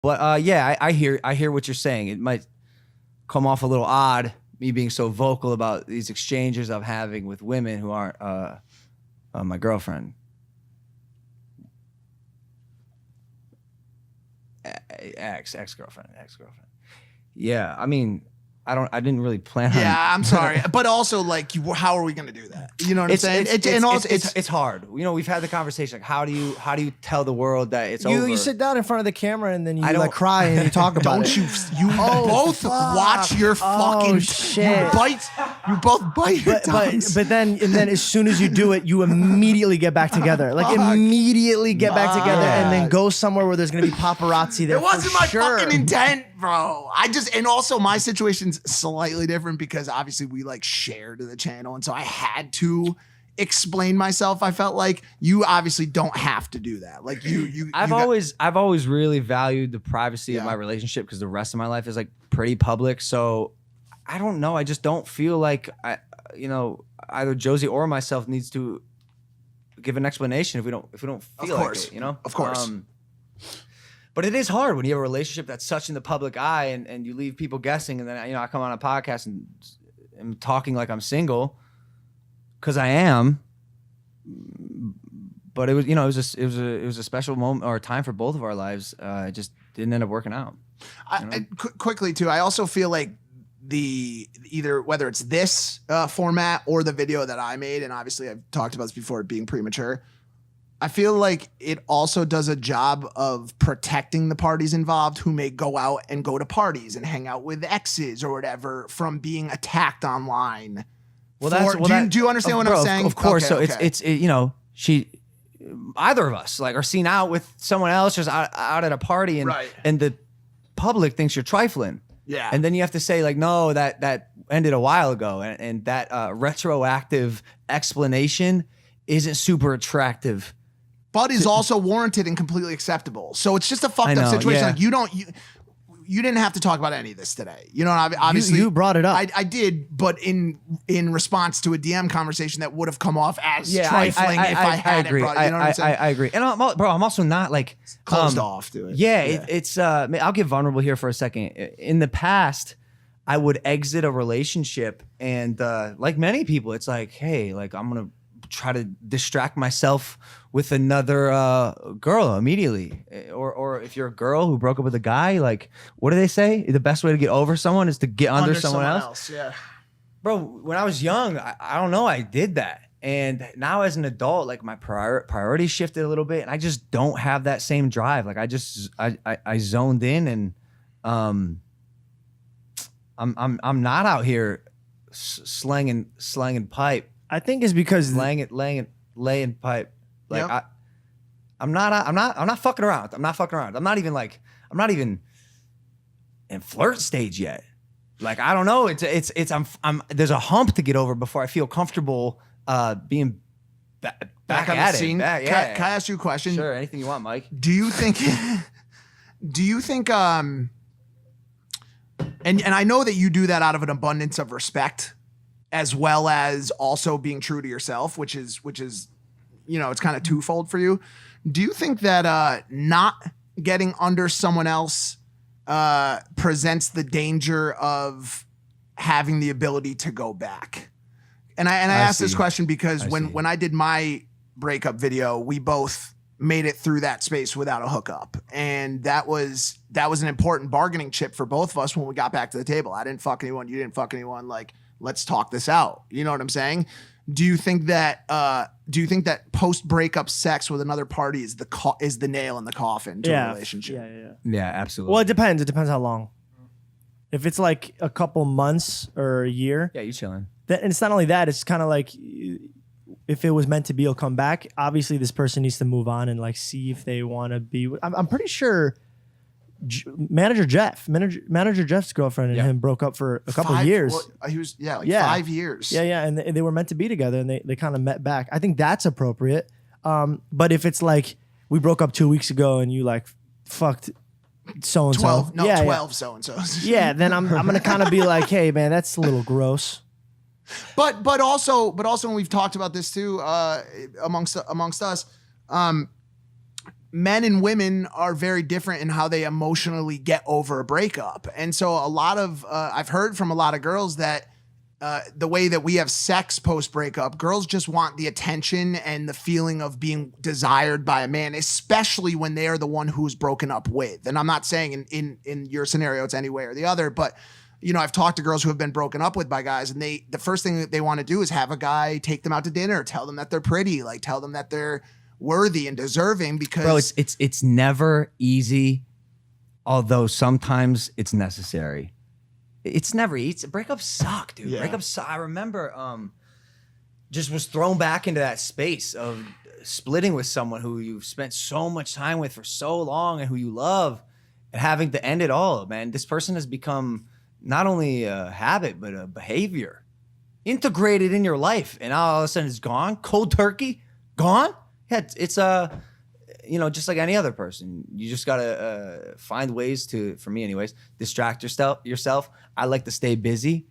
But yeah, I hear what you're saying. It might come off a little odd, me being so vocal about these exchanges I'm having with women who aren't my girlfriend. Ex-girlfriend. Yeah, I mean, I didn't really plan on. Yeah, I'm sorry, but also like, how are we gonna do that? You know what I'm saying? It's hard. You know, we've had the conversation. Like, how do you tell the world that it's over? You sit down in front of the camera and then you like cry and you talk about it. You both watch your fucking shit. You both bite your tongues. But then as soon as you do it, you immediately get back together. Like immediately get back together and then go somewhere where there's gonna be paparazzi there. It wasn't my fucking intent, bro. And also my situation's slightly different because obviously we like shared the channel, and so I had to explain myself. I felt like you obviously don't have to do that. Like I've always really valued the privacy of my relationship because the rest of my life is like pretty public. So I don't know. I just don't feel like either Josie or myself needs to give an explanation if we don't feel like it. Of course. But it is hard when you have a relationship that's such in the public eye and you leave people guessing, and then I come on a podcast and am talking like I'm single because I am. But it was it was a special moment or time for both of our lives. It just didn't end up working out. Quickly too, I also feel like whether it's this format or the video that I made, and obviously I've talked about this before, it being premature. I feel like it also does a job of protecting the parties involved who may go out and go to parties and hang out with exes or whatever from being attacked online. Do you understand what I'm saying? Of course. Okay, so it's either of us like are seen out with someone else just out at a party and the public thinks you're trifling. Yeah. And then you have to say like, no, that ended a while ago. And that retroactive explanation isn't super attractive. But is also warranted and completely acceptable. So it's just a fucked up situation. Yeah. Like you didn't have to talk about any of this today. You know, obviously you brought it up. I did, but in response to a DM conversation that would have come off as trifling if I hadn't brought it. You know what I'm saying? I agree. And I'm also not like closed off to it. Yeah, it's I'll get vulnerable here for a second. In the past, I would exit a relationship and like many people, it's like, hey, like I'm gonna try to distract myself with another girl immediately. Or if you're a girl who broke up with a guy, like, what do they say? The best way to get over someone is to get under someone else. Yeah. Bro, when I was young, I don't know, I did that. And now as an adult, like my priorities shifted a little bit and I just don't have that same drive. Like I zoned in and I'm not out here slanging pipe. I think it's because laying pipe. Like I'm not fucking around. I'm not even in flirt stage yet. Like I don't know. I'm there's a hump to get over before I feel comfortable being back on at the scene. Can I ask you a question? Sure, anything you want, Mike. Do you think and I know that you do that out of an abundance of respect, as well as also being true to yourself, which is, it's kind of twofold for you. Do you think that not getting under someone else presents the danger of having the ability to go back? And I asked this question because when I did my breakup video, we both made it through that space without a hookup. And that was an important bargaining chip for both of us when we got back to the table. I didn't fuck anyone. You didn't fuck anyone. Like, let's talk this out. You know what I'm saying? Do you think that post breakup sex with another party is the nail in the coffin to a relationship? Yeah, absolutely. Well, it depends. It depends how long. If it's like a couple months or a year, yeah, you chilling. And it's not only that. It's kind of like if it was meant to be, it'll come back. Obviously, this person needs to move on and like see if they want to be. I'm pretty sure. Manager Jeff's girlfriend and him broke up for a couple of years. Well, he was 5 years. Yeah, and they were meant to be together, and they kind of met back. I think that's appropriate. But if it's like we broke up 2 weeks ago and you like fucked so and so, 12 so and so. Yeah, then I'm gonna kind of be like, hey man, that's a little gross. But also when we've talked about this too, amongst us, men and women are very different in how they emotionally get over a breakup. And so a lot of, I've heard from a lot of girls that the way that we have sex post breakup, girls just want the attention and the feeling of being desired by a man, especially when they are the one who's broken up with. And I'm not saying in your scenario it's any way or the other, but you know, I've talked to girls who have been broken up with by guys, and the first thing that they want to do is have a guy take them out to dinner, tell them that they're pretty, like tell them that they're worthy and deserving. Because bro, it's never easy, although sometimes it's necessary. It's never easy. Breakups suck, dude. Yeah. Breakups suck. I remember just was thrown back into that space of splitting with someone who you've spent so much time with for so long and who you love, and having to end it all. Man, this person has become not only a habit, but a behavior integrated in your life. And all of a sudden it's gone, cold turkey, gone. Yeah, it's you know, just like any other person, you just gotta find ways to, for me anyways, distract yourself. I like to stay busy.